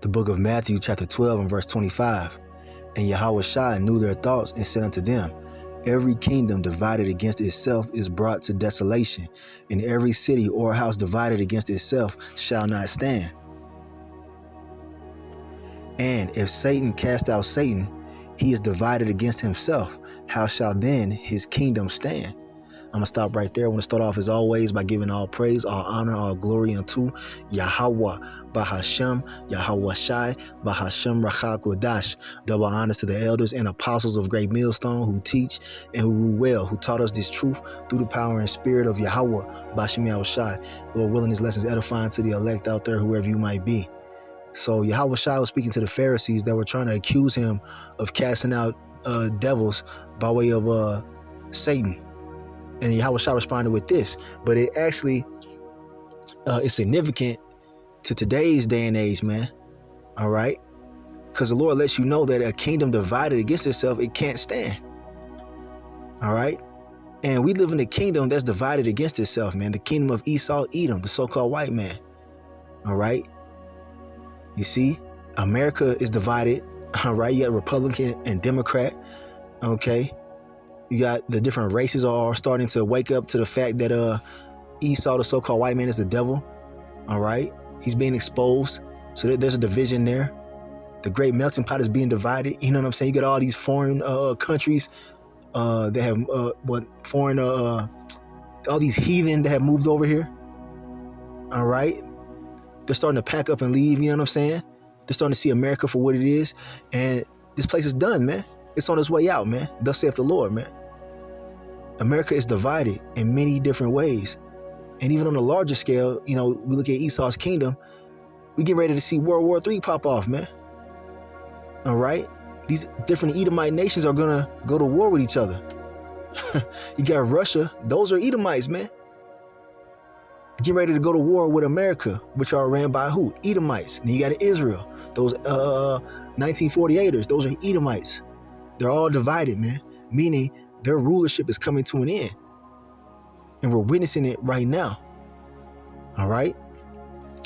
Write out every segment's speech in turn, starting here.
The book of Matthew chapter 12 and verse 25. And Yahushua knew their thoughts and said unto them, every kingdom divided against itself is brought to desolation, and every city or house divided against itself shall not stand. And if Satan cast out Satan, he is divided against himself. How shall then his kingdom stand? I'm going to stop right there. I want to start off as always by giving all praise, all honor, all glory unto Yahweh, Bahashem, Yahweh Shai, Bahashem Rachak Wadash. Double honors to the elders and apostles of Great Millstone who teach and who rule well, who taught us this truth through the power and spirit of Yahweh, Bashem Yahushai. Lord willing, this lesson is edifying to the elect out there, whoever you might be. So Yahweh Shai was speaking to the Pharisees that were trying to accuse him of casting out devils by way of Satan. And Yahweh Shai responded with this, but it actually is significant to today's day and age, man. All right. Because the Lord lets you know that a kingdom divided against itself, it can't stand. All right. And we live in a kingdom that's divided against itself, man. The kingdom of Esau, Edom, the so-called white man. All right. You see, America is divided. All right. You got Republican and Democrat. Okay. You got the different races are starting to wake up to the fact that Esau, the so-called white man, is the devil. All right. He's being exposed. So there's a division there. The great melting pot is being divided. You know what I'm saying? You got all these foreign countries that have all these heathen that have moved over here. All right. They're starting to pack up and leave. You know what I'm saying? They're starting to see America for what it is. And this place is done, man. It's on its way out, man. Thus saith the Lord, man. America is divided in many different ways. And even on a larger scale, you know, we look at Esau's kingdom, we get ready to see World War III pop off, man. All right? These different Edomite nations are going to go to war with each other. You got Russia. Those are Edomites, man. Get ready to go to war with America, which are ran by who? Edomites. And then you got Israel. Those 1948ers, those are Edomites. They're all divided, man, meaning their rulership is coming to an end. And we're witnessing it right now. All right.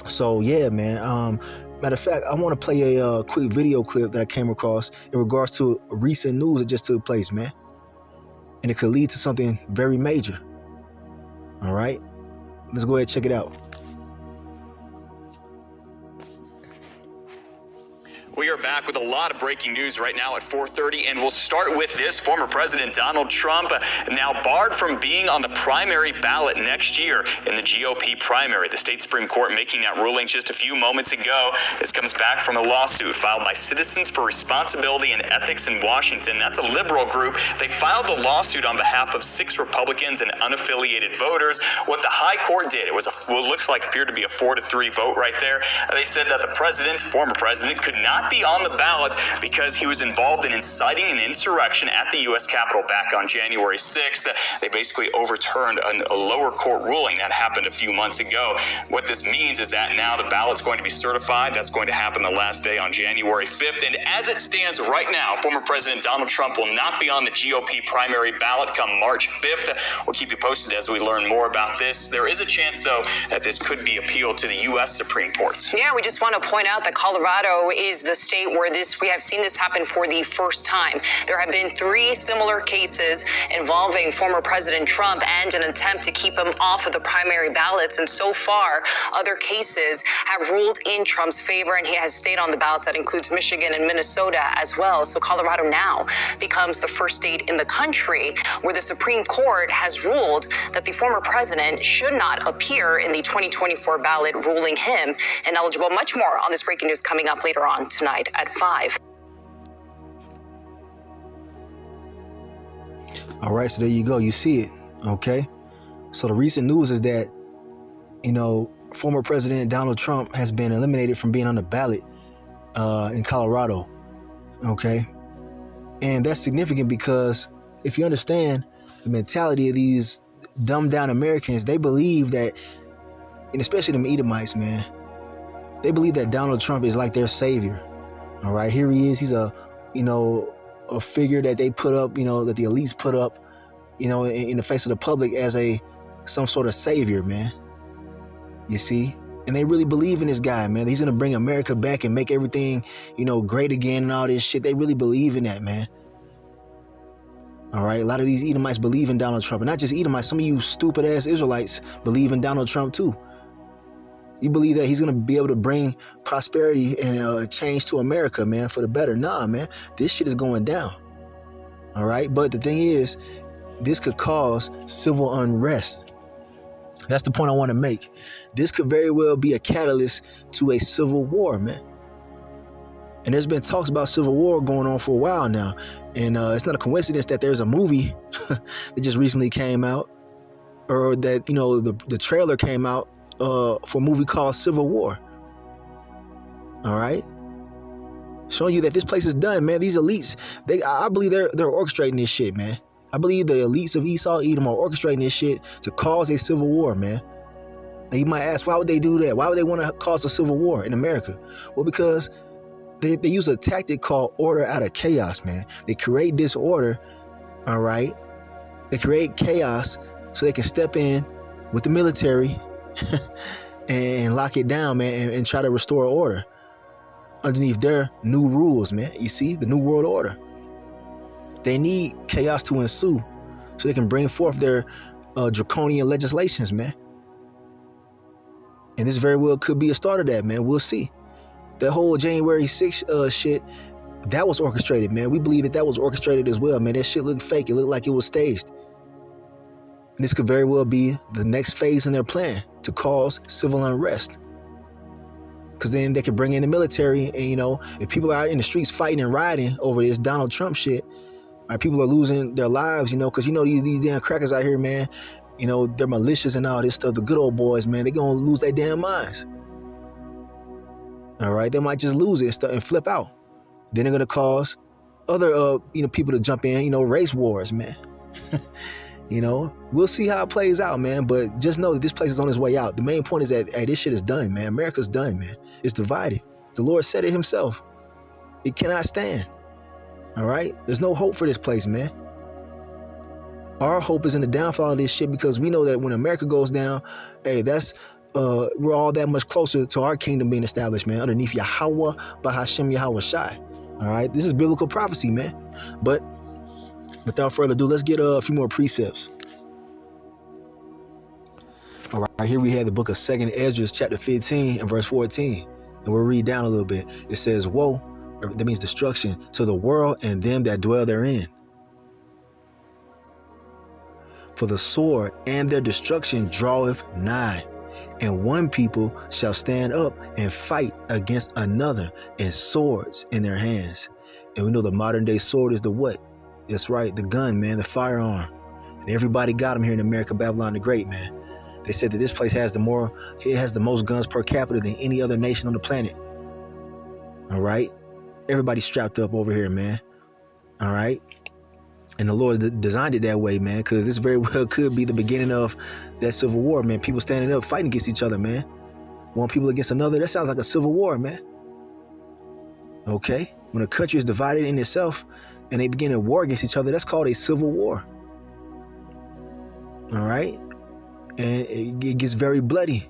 So, yeah, man. Matter of fact, I want to play a quick video clip that I came across in regards to recent news that just took place, man. And it could lead to something very major. All right. Let's go ahead and check it out. We are back with a lot of breaking news right now at 4:30, and we'll start with this. Former President Donald Trump now barred from being on the primary ballot next year in the GOP primary. The state Supreme Court making that ruling just a few moments ago. This comes back from a lawsuit filed by Citizens for Responsibility and Ethics in Washington. That's a liberal group. They filed the lawsuit on behalf of 6 Republicans and unaffiliated voters. What the high court did, it was what looks like appeared to be a 4-3 vote right there. They said that the president, former president, could not be on the ballot because he was involved in inciting an insurrection at the U.S. Capitol back on January 6th. They basically overturned a lower court ruling that happened a few months ago. What this means is that now the ballot's going to be certified. That's going to happen the last day on January 5th. And as it stands right now, former President Donald Trump will not be on the GOP primary ballot come March 5th. We'll keep you posted as we learn more about this. There is a chance, though, that this could be appealed to the U.S. Supreme Court. Yeah, we just want to point out that Colorado is the state where we have seen this happen for the first time. There have been 3 similar cases involving former President Trump and an attempt to keep him off of the primary ballots. And so far, other cases have ruled in Trump's favor, and he has stayed on the ballots. That includes Michigan and Minnesota as well. So Colorado now becomes the first state in the country where the Supreme Court has ruled that the former president should not appear in the 2024 ballot, ruling him ineligible. Much more on this breaking news coming up later on tonight at 5. All right, so there you go. You see it. Okay. So the recent news is that, you know, former President Donald Trump has been eliminated from being on the ballot in Colorado. Okay. And that's significant because if you understand the mentality of these dumbed down Americans, they believe that, and especially them Edomites, man, they believe that Donald Trump is like their savior. All right, here he is. He's a figure that they put up, that the elites put up, in the face of the public as some sort of savior, man. You see? And they really believe in this guy, man. He's going to bring America back and make everything, great again and all this shit. They really believe in that, man. All right. A lot of these Edomites believe in Donald Trump. And not just Edomites. Some of you stupid ass Israelites believe in Donald Trump too. You believe that he's going to be able to bring prosperity and change to America, man, for the better. Nah, man. This shit is going down. All right. But the thing is, this could cause civil unrest. That's the point I want to make. This could very well be a catalyst to a civil war, man. And there's been talks about civil war going on for a while now. And it's not a coincidence that there's a movie that just recently came out, or that, the trailer came out for a movie called Civil War. All right. Showing you that this place is done, man. These elites, I believe they're orchestrating this shit, man. I believe the elites of Esau, Edom are orchestrating this shit to cause a civil war, man. Now you might ask, why would they do that? Why would they want to cause a civil war in America? Well, because they use a tactic called order out of chaos, man. They create disorder, all right? They create chaos so they can step in with the military and lock it down, man, and try to restore order underneath their new rules, man. You see, the New World Order. They need chaos to ensue so they can bring forth their draconian legislations, man. And this very well could be a start of that, man. We'll see. That whole January 6th shit, that was orchestrated, man. We believe that was orchestrated as well, man. That shit looked fake. It looked like it was staged. And this could very well be the next phase in their plan to cause civil unrest. Because then they could bring in the military and, if people are out in the streets fighting and rioting over this Donald Trump shit, people are losing their lives, because these damn crackers out here, man, they're malicious and all this stuff. The good old boys, man, they're going to lose their damn minds. All right. They might just lose it and flip out. Then they're going to cause other, people to jump in, race wars, man. We'll see how it plays out, man. But just know that this place is on its way out. The main point is that, hey, this shit is done, man. America's done, man. It's divided. The Lord said it himself. It cannot stand. All right. There's no hope for this place, man. Our hope is in the downfall of this shit, because we know that when America goes down, hey, we're all that much closer to our kingdom being established, man, underneath Yahweh, Bahashem Yahweh Shai. All right. This is biblical prophecy, man. But without further ado, let's get a few more precepts. All right. Here we have the book of 2nd Esdras, chapter 15 and verse 14. And we'll read down a little bit. It says, woe, that means destruction, to the world and them that dwell therein. For the sword and their destruction draweth nigh, and one people shall stand up and fight against another, and swords in their hands. And we know the modern day sword is the what? That's right, the gun, man, the firearm. And everybody got them here in America, Babylon the Great, man. They said that this place has the most guns per capita than any other nation on the planet. All right. Everybody's strapped up over here, man. All right. And the Lord designed it that way, man, because this very well could be the beginning of that civil war, man. People standing up, fighting against each other, man. One people against another. That sounds like a civil war, man. Okay. When a country is divided in itself and they begin a war against each other, that's called a civil war. All right. And it gets very bloody.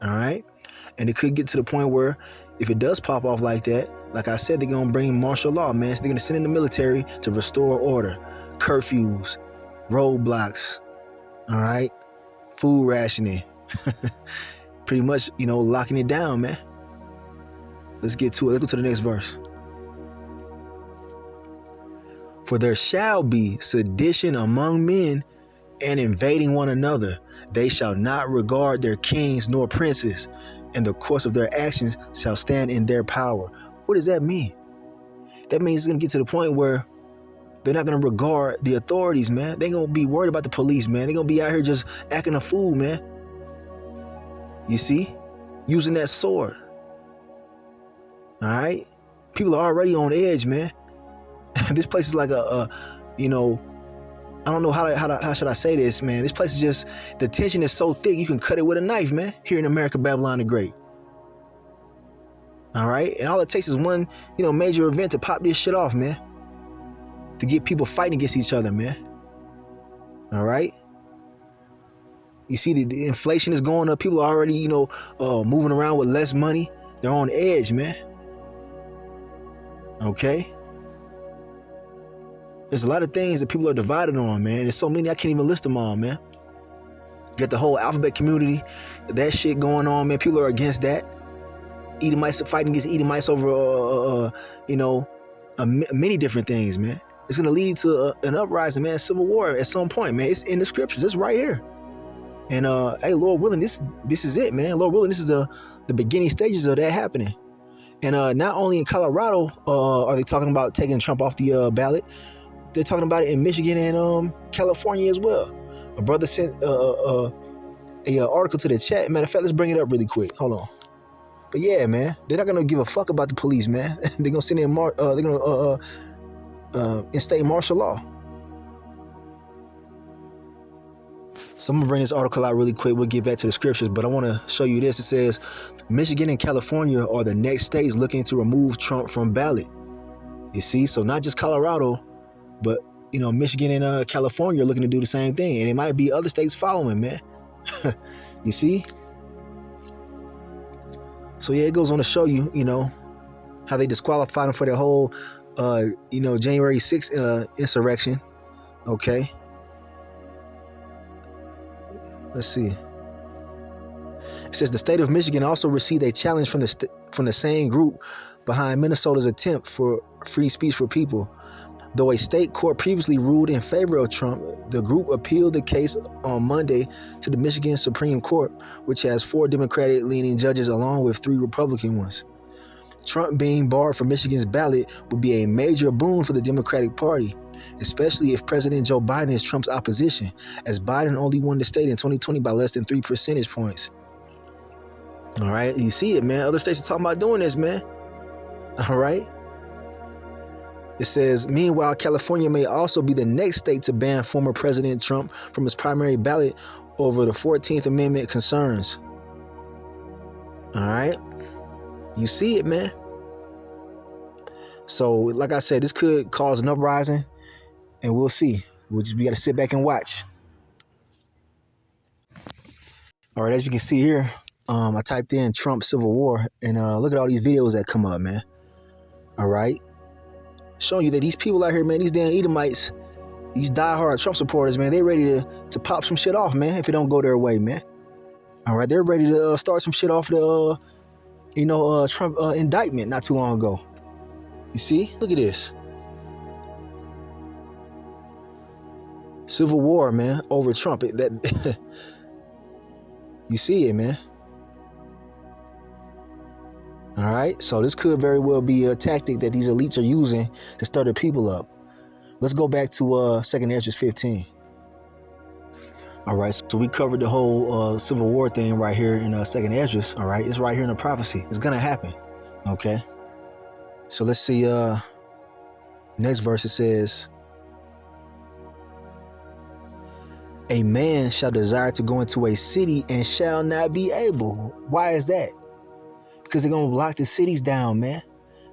All right. And it could get to the point where if it does pop off like that, like I said, they're going to bring martial law, man. So they're going to send in the military to restore order, curfews, roadblocks, all right, food rationing, pretty much, locking it down, man. Let's get to it. Let's go to the next verse. For there shall be sedition among men and invading one another. They shall not regard their kings nor princes, and the course of their actions shall stand in their power. What does that mean? That means it's going to get to the point where they're not going to regard the authorities, man. They're going to be worried about the police, man. They're going to be out here just acting a fool, man. You see? Using that sword. All right? People are already on edge, man. This place is like I don't know how should I say this, man. This place is just, the tension is so thick, you can cut it with a knife, man. Here in America, Babylon the Great. All right. And all it takes is one, major event to pop this shit off, man. To get people fighting against each other, man. All right. You see the inflation is going up. People are already, moving around with less money. They're on edge, man. Okay? There's a lot of things that people are divided on, man. There's so many, I can't even list them all, man. Got the whole alphabet community, that shit going on, man. People are against that. Edomites fighting against Edomites over, many different things, man. It's going to lead to an uprising, man, civil war at some point, man. It's in the scriptures. It's right here. And, hey, Lord willing, this is it, man. Lord willing, this is the beginning stages of that happening. And not only in Colorado are they talking about taking Trump off the ballot, they're talking about it in Michigan and California as well. A brother sent a article to the chat. Matter of fact, let's bring it up really quick. Hold on. But yeah, man, they're not gonna give a fuck about the police, man. They're gonna send in they're gonna instate martial law. So I'm gonna bring this article out really quick. We'll get back to the scriptures, but I want to show you this. It says Michigan and California are the next states looking to remove Trump from ballot. You see, so not just Colorado, but Michigan and California are looking to do the same thing, and it might be other states following, man. You see? So yeah, it goes on to show you, how they disqualified him for the whole, January 6th insurrection. Okay. Let's see. It says the state of Michigan also received a challenge from the same group behind Minnesota's attempt for free speech for people. Though a state court previously ruled in favor of Trump, the group appealed the case on Monday to the Michigan Supreme Court, which has 4 Democratic-leaning judges along with 3 Republican ones. Trump being barred from Michigan's ballot would be a major boon for the Democratic Party, especially if President Joe Biden is Trump's opposition, as Biden only won the state in 2020 by less than 3 percentage points. All right, you see it, man. Other states are talking about doing this, man. All right. It says, meanwhile, California may also be the next state to ban former President Trump from his primary ballot over the 14th Amendment concerns. All right. You see it, man. So, like I said, this could cause an uprising, and we'll see. We got to sit back and watch. All right, as you can see here, I typed in Trump Civil War, and look at all these videos that come up, man. All right. Showing you that these people out here, man, these damn Edomites, these diehard Trump supporters, man, they ready to pop some shit off, man, if it don't go their way, man. All right, they're ready to start some shit off the, Trump indictment not too long ago. You see? Look at this. Civil war, man, over Trump. That you see it, man. All right, so this could very well be a tactic that these elites are using to stir the people up. Let's go back to 2nd Esdras 15. All right, so we covered the whole Civil War thing right here in 2nd Esdras. All right, it's right here in the prophecy. It's gonna happen. Okay, so let's see. Next verse, it says, "A man shall desire to go into a city and shall not be able." Why is that? Because they're going to lock the cities down, man.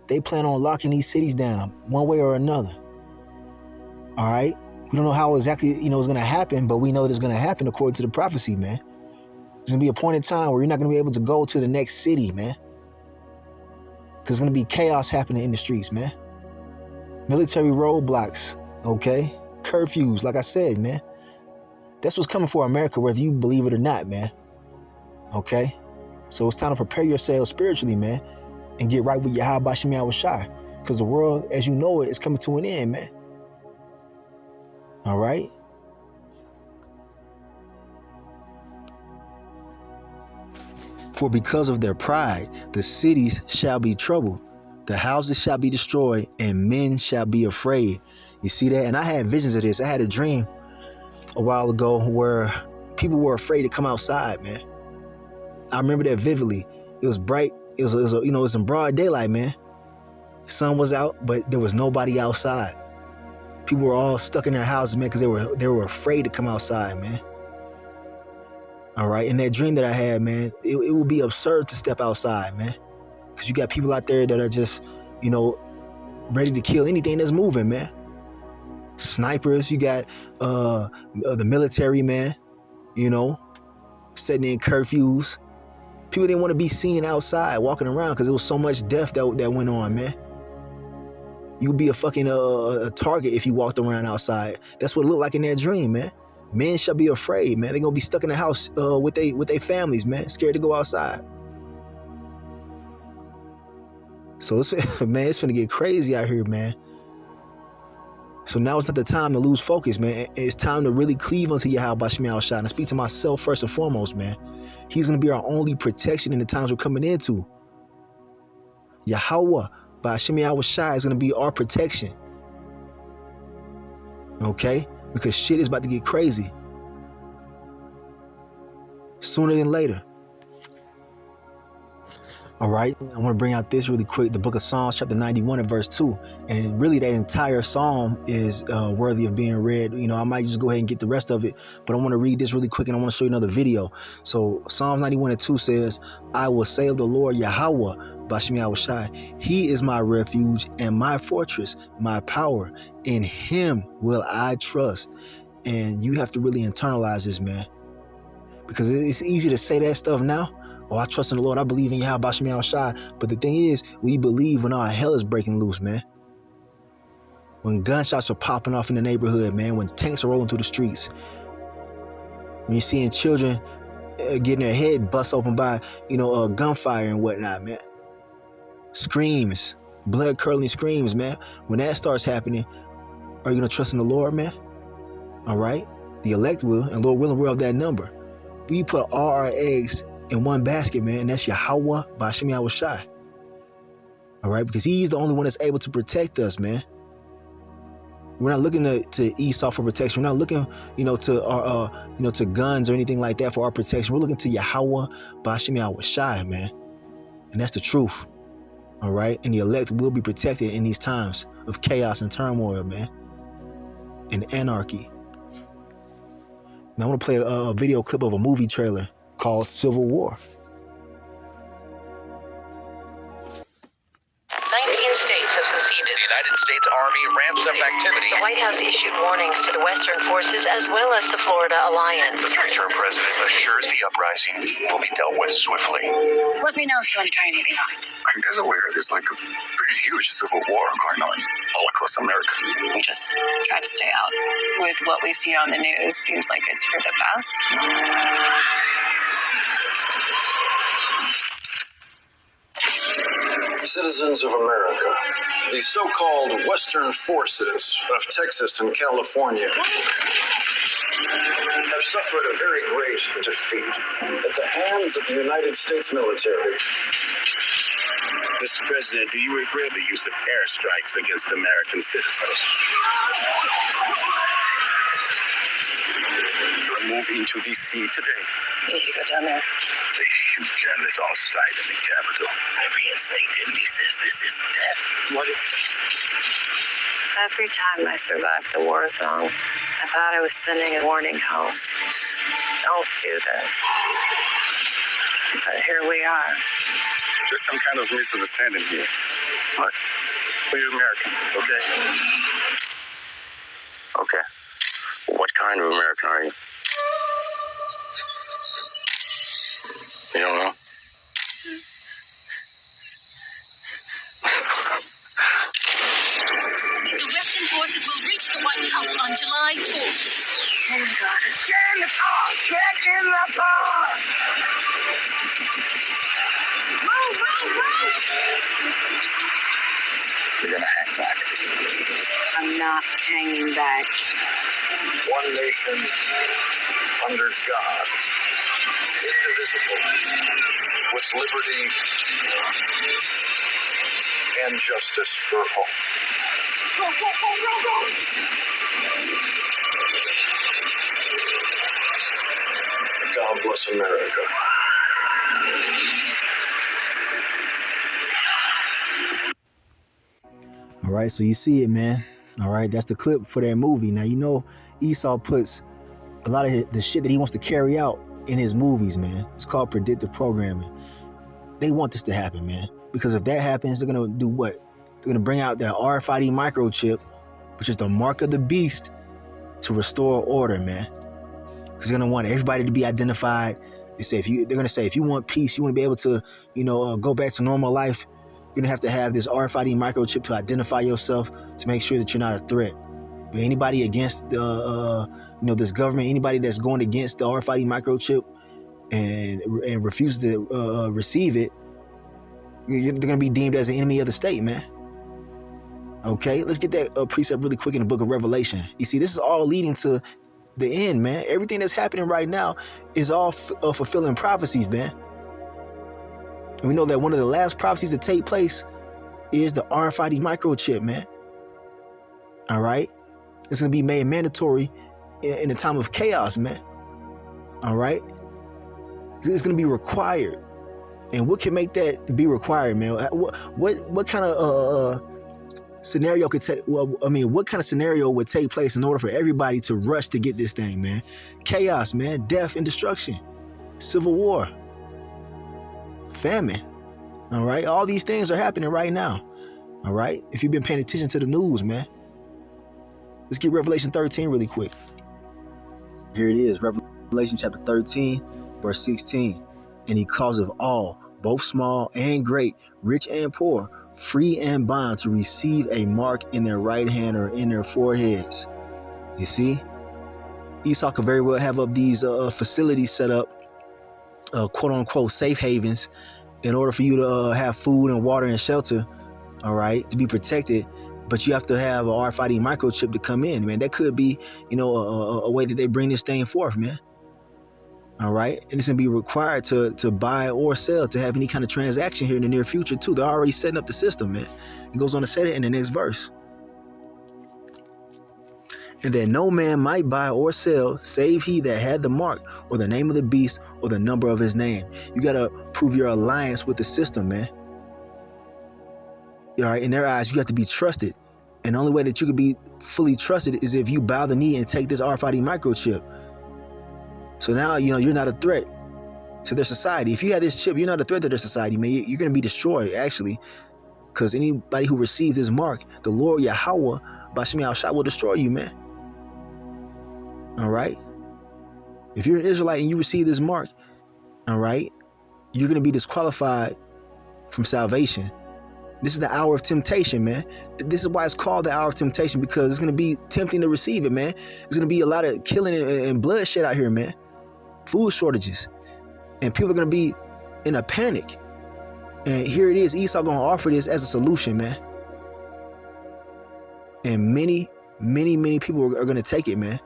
They plan on locking these cities down one way or another. All right? We don't know how exactly, it's going to happen, but we know that it's going to happen according to the prophecy, man. There's going to be a point in time where you're not going to be able to go to the next city, man. Because there's going to be chaos happening in the streets, man. Military roadblocks, okay? Curfews, like I said, man. That's what's coming for America, whether you believe it or not, man. Okay? So it's time to prepare yourselves spiritually, man, and get right with Yahweh Shem Yahweh Shai, because the world, as you know it, is coming to an end, man. All right? For because of their pride, the cities shall be troubled, the houses shall be destroyed, and men shall be afraid. You see that? And I had visions of this. I had a dream a while ago where people were afraid to come outside, man. I remember that vividly. It was bright. It was in broad daylight, man. Sun was out, but there was nobody outside. People were all stuck in their houses, man, because they were afraid to come outside, man. All right, in that dream that I had, man, it would be absurd to step outside, man, because you got people out there that are just, ready to kill anything that's moving, man. Snipers, you got the military, man, setting in curfews. People didn't want to be seen outside walking around because there was so much death that went on, man. You'd be a fucking a target if you walked around outside. That's what it looked like in that dream, man. Men shall be afraid, man. They're gonna be stuck in the house with their families, man, scared to go outside. So it's finna get crazy out here, man. So now it's not the time to lose focus, man. It's time to really cleave unto Yahweh Bashmi Al-Shai. And I speak to myself first and foremost, man. He's going to be our only protection in the times we're coming into. Yahweh Bashmi Al-Shai is going to be our protection. Okay? Because shit is about to get crazy. Sooner than later. All right, I want to bring out this really quick, the book of Psalms, chapter 91 and verse 2. And really that entire psalm is worthy of being read. You know, I might just go ahead and get the rest of it, but I want to read this really quick and I want to show you another video. So Psalms 91 and 2 says, I will say of the Lord Yahweh, Bashmi Al-Shai, he is my refuge and my fortress, my power. In him will I trust. And you have to really internalize this, man. Because it's easy to say that stuff now. Oh, I trust in the Lord. I believe in Yahweh Bashmi Al-Shai. But the thing is, we believe when all hell is breaking loose, man. When gunshots are popping off in the neighborhood, man. When tanks are rolling through the streets. When you're seeing children getting their head bust open by, gunfire and whatnot, man. Screams. Blood-curdling screams, man. When that starts happening, are you going to trust in the Lord, man? All right? The elect will, and Lord willing, we're of that number. We put all our eggs in one basket, man, and that's Yahweh Bashmi Al-Shai. All right, because he's the only one that's able to protect us, man. We're not looking to Esau for protection. We're not looking, to guns or anything like that for our protection. We're looking to Yahweh Bashmi Al-Shai, man, and that's the truth. All right, and the elect will be protected in these times of chaos and turmoil, man, and anarchy. Now I want to play a video clip of a movie trailer called Civil War. 19 states have seceded. The United States Army ramps up activity. The White House issued warnings to the Western forces as well as the Florida Alliance. The future president assures the uprising will be dealt with swiftly. Let me know if you want to try anything on. Are you guys aware there's like a pretty huge civil war going on all across America? We just try to stay out. With what we see on the news, seems like it's for the best. Citizens of America, the so-called Western forces of Texas and California have suffered a very great defeat at the hands of the United States military. Mr. President, do you regret the use of airstrikes against American citizens? We're moving to D.C. today. You need to go down there. They shoot journalists on sight in the Capitol. Every instinct in me says this is death. What if... Every time I survived the war zone, I thought I was sending a warning home. Don't do this. But here we are. There's some kind of misunderstanding here. Look, we're American, okay? Okay. What kind of American are you? You don't know? The Western forces will reach the White House on July 4th. Oh my God. Get in the car! Get in the car! Move, move, move! You're gonna hang back. I'm not hanging back. One nation under God, indivisible, with liberty and justice for all. Go, go, go, go, go! God bless America. All right, so you see it, man. All right, that's the clip for that movie. Now, Esau puts a lot of the shit that he wants to carry out in his movies, man. It's called predictive programming. They want this to happen, man. Because if that happens, they're going to do what? They're going to bring out that RFID microchip, which is the mark of the beast, to restore order, man. Because they're going to want everybody to be identified They're going to say, if you want peace, you want to be able to, go back to normal life, you're going to have this RFID microchip to identify yourself, to make sure that you're not a threat. But anybody against this government, anybody that's going against the RFID microchip and refuses to receive it, they're going to be deemed as an enemy of the state, man. Okay, let's get that precept really quick in the book of Revelation. You see, this is all leading to the end, man. Everything that's happening right now is all fulfilling prophecies, man. And we know that one of the last prophecies to take place is the RFID microchip, man. All right? It's going to be made mandatory in a time of chaos, man. All right? It's going to be required. And what can make that be required, man? What kind of scenario could take? What kind of scenario would take place in order for everybody to rush to get this thing, man? Chaos, man. Death and destruction. Civil war. Famine. All right? All these things are happening right now. All right? If you've been paying attention to the news, man. Let's get Revelation 13 really quick. Here it is. Revelation chapter 13, verse 16. And he causeth all, both small and great, rich and poor, free and bond, to receive a mark in their right hand or in their foreheads. You see? Esau could very well have up these facilities set up, quote unquote safe havens, in order for you to have food and water and shelter, all right, to be protected. But you have to have an RFID microchip to come in, man. That could be, a way that they bring this thing forth, man. All right. And it's going to be required to buy or sell, to have any kind of transaction here in the near future, too. They're already setting up the system, man. It goes on to say it in the next verse. And that no man might buy or sell, save he that had the mark, or the name of the beast, or the number of his name. You got to prove your alliance with the system, man. All right. In their eyes, you have to be trusted. And the only way that you can be fully trusted is if you bow the knee and take this RFID microchip. So now, you're not a threat to their society. If you have this chip, you're not a threat to their society, man. You're going to be destroyed, actually. Because anybody who receives this mark, the Lord Yahweh, Bashmi al-Shah, will destroy you, man. All right? If you're an Israelite and you receive this mark, all right, you're going to be disqualified from salvation. This is the hour of temptation, man. This is why it's called the hour of temptation, because it's going to be tempting to receive it, man. There's going to be a lot of killing and bloodshed out here, man. Food shortages. And people are going to be in a panic. And here it is, Esau going to offer this as a solution, man. And many, many, many people are going to take it, man.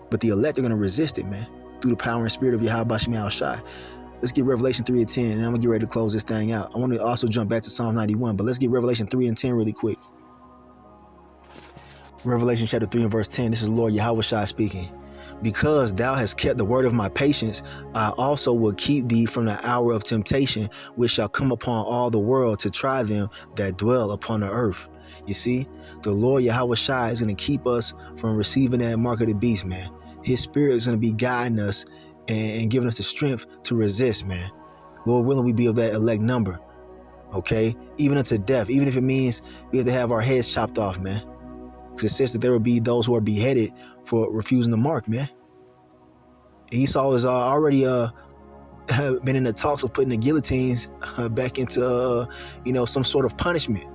But the elect are going to resist it, man, through the power and spirit of Yahweh Bashmi al-Shai. Let's get Revelation 3 and 10, and I'm going to get ready to close this thing out. I want to also jump back to Psalm 91, but let's get Revelation 3 and 10 really quick. Revelation chapter 3 and verse 10, this is Lord Yahweh Shai speaking. Because thou hast kept the word of my patience, I also will keep thee from the hour of temptation, which shall come upon all the world to try them that dwell upon the earth. You see, the Lord Yahweh Shai is going to keep us from receiving that mark of the beast, man. His spirit is going to be guiding us and giving us the strength to resist, man. Lord willing, we be of that elect number, okay? Even unto death, even if it means we have to have our heads chopped off, man. Because it says that there will be those who are beheaded for refusing the mark, man. Esau has already been in the talks of putting the guillotines back into, some sort of punishment.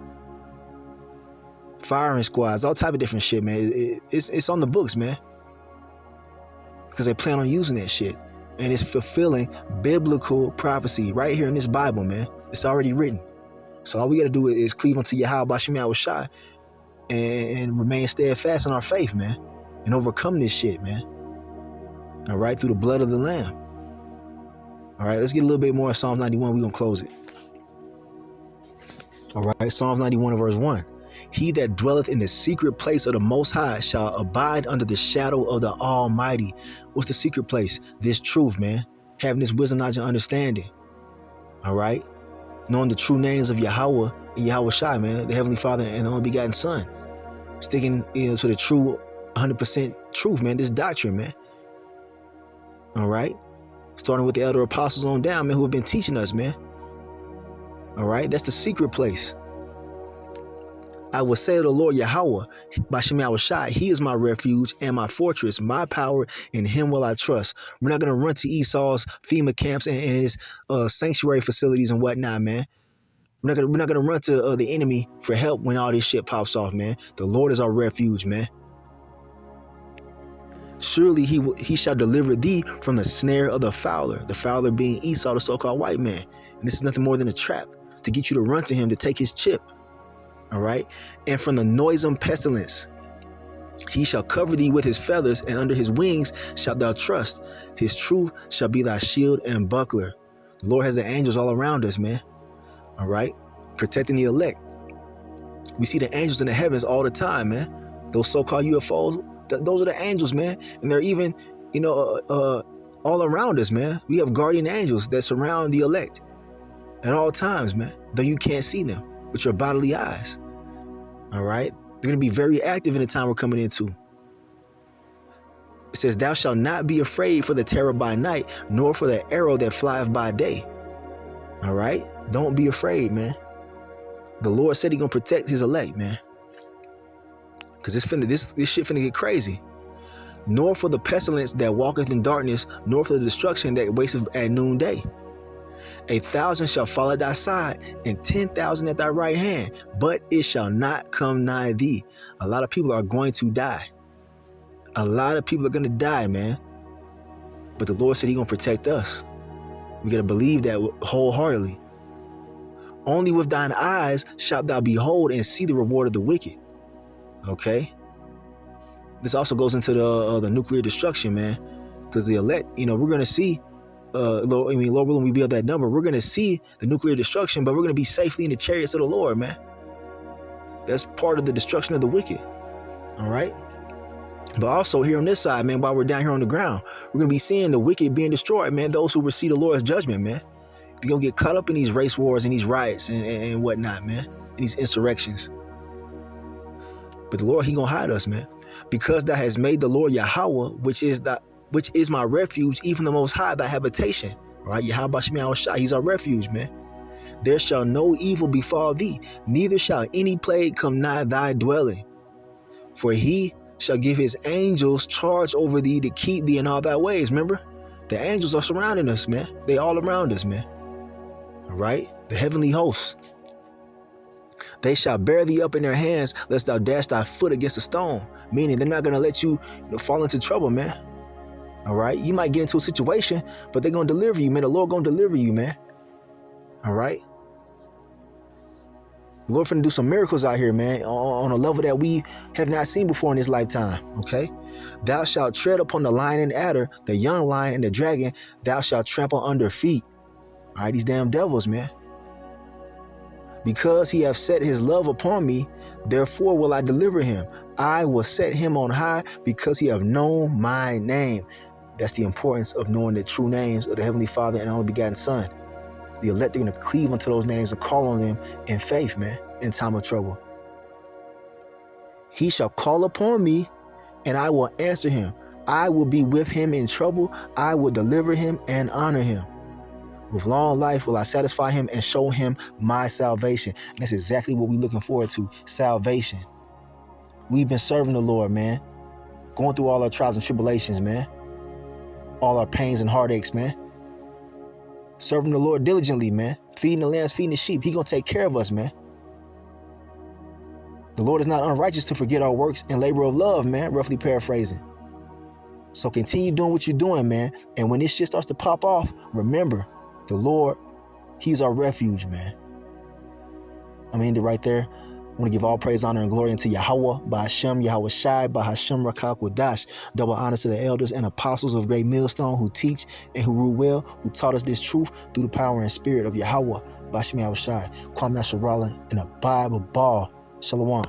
Firing squads, all type of different shit, man. It's on the books, man. Because they plan on using that shit. And it's fulfilling biblical prophecy right here in this Bible, man. It's already written. So all we got to do is cleave unto Yahweh Bashmi al-Shai and remain steadfast in our faith, man. And overcome this shit, man. All right, through the blood of the Lamb. All right, let's get a little bit more of Psalms 91. We're going to close it. All right, Psalms 91 and verse 1. He that dwelleth in the secret place of the Most High shall abide under the shadow of the Almighty. What's the secret place? This truth, man. Having this wisdom, knowledge, and understanding. All right? Knowing the true names of Yahweh and Yahweh Shai, man. The Heavenly Father and the only begotten Son. Sticking to the true 100% truth, man. This doctrine, man. All right? Starting with the elder apostles on down, man, who have been teaching us, man. All right? That's the secret place. I will say to the Lord Yahweh, Bashem Yahushai, he is my refuge and my fortress, my power, in him will I trust. We're not going to run to Esau's FEMA camps and his sanctuary facilities and whatnot, man. We're not gonna run to the enemy for help when all this shit pops off, man. The Lord is our refuge, man. Surely he shall deliver thee from the snare of the fowler being Esau, the so-called white man. And this is nothing more than a trap to get you to run to him to take his chip. All right. And from the noisome pestilence, he shall cover thee with his feathers, and under his wings shalt thou trust. His truth shall be thy shield and buckler. The Lord has the angels all around us, man. All right, protecting the elect. We see the angels in the heavens all the time, man. Those so-called UFOs, those are the angels, man. And they're even, all around us, man. We have guardian angels that surround the elect at all times, man. Though you can't see them with your bodily eyes. All right, they're going to be very active in the time we're coming into. It says, thou shalt not be afraid for the terror by night, nor for the arrow that flieth by day. All right. Don't be afraid, man. The Lord said He's gonna protect His elect, man. Cause this shit finna get crazy. Nor for the pestilence that walketh in darkness, nor for the destruction that wasteth at noonday. 1,000 shall fall at thy side, and 10,000 at thy right hand, but it shall not come nigh thee. A lot of people are going to die. A lot of people are gonna die, man. But the Lord said He's gonna protect us. We gotta believe that wholeheartedly. Only with thine eyes shalt thou behold and see the reward of the wicked. Okay. This also goes into the nuclear destruction, man. Because the elect, we're gonna see, Lord willing, we build that number. We're gonna see the nuclear destruction, but we're gonna be safely in the chariots of the Lord, man. That's part of the destruction of the wicked. All right. But also here on this side, man, while we're down here on the ground, we're gonna be seeing the wicked being destroyed, man. Those who receive the Lord's judgment, man. You're going to get caught up in these race wars and these riots and whatnot, man. And these insurrections. But the Lord, He going to hide us, man. Because thou hast made the Lord Yahweh, which is my refuge, even the Most High, thy habitation. Right? Yahweh Bashem Yahushai, He's our refuge, man. There shall no evil befall thee, neither shall any plague come nigh thy dwelling. For He shall give His angels charge over thee to keep thee in all thy ways. Remember? The angels are surrounding us, man. They all around us, man. All right, the heavenly hosts. They shall bear thee up in their hands, lest thou dash thy foot against a stone. Meaning they're not going to let you fall into trouble, man. All right, you might get into a situation, but they're going to deliver you, man. The Lord going to deliver you, man. All right. The Lord finna do some miracles out here, man, on a level that we have not seen before in this lifetime. Okay. Thou shalt tread upon the lion and adder, the young lion and the dragon, thou shalt trample under feet. All right, these damn devils, man. Because He hath set His love upon me, therefore will I deliver him. I will set him on high because he hath known my name. That's the importance of knowing the true names of the Heavenly Father and the only begotten Son. The elect are going to cleave unto those names and call on them in faith, man, in time of trouble. He shall call upon me, and I will answer him. I will be with him in trouble. I will deliver him and honor him. With long life will I satisfy him and show him my salvation. And that's exactly what we're looking forward to, salvation. We've been serving the Lord, man. Going through all our trials and tribulations, man. All our pains and heartaches, man. Serving the Lord diligently, man. Feeding the lambs, feeding the sheep. He gonna take care of us, man. The Lord is not unrighteous to forget our works and labor of love, man. Roughly paraphrasing. So continue doing what you're doing, man. And when this shit starts to pop off, remember, the Lord, He's our refuge, man. I'm gonna end it right there. I want to give all praise, honor, and glory unto Yahweh, Ba'Hashem, Yahushai, Ba'Hashem, Rakak, Wadash. Double honor to the elders and apostles of Great Millstone who teach and who rule well, who taught us this truth through the power and spirit of Yahweh, Ba'Hashem, Yahushai. Kwame Nasrallah, and a Bible ball. Shalom.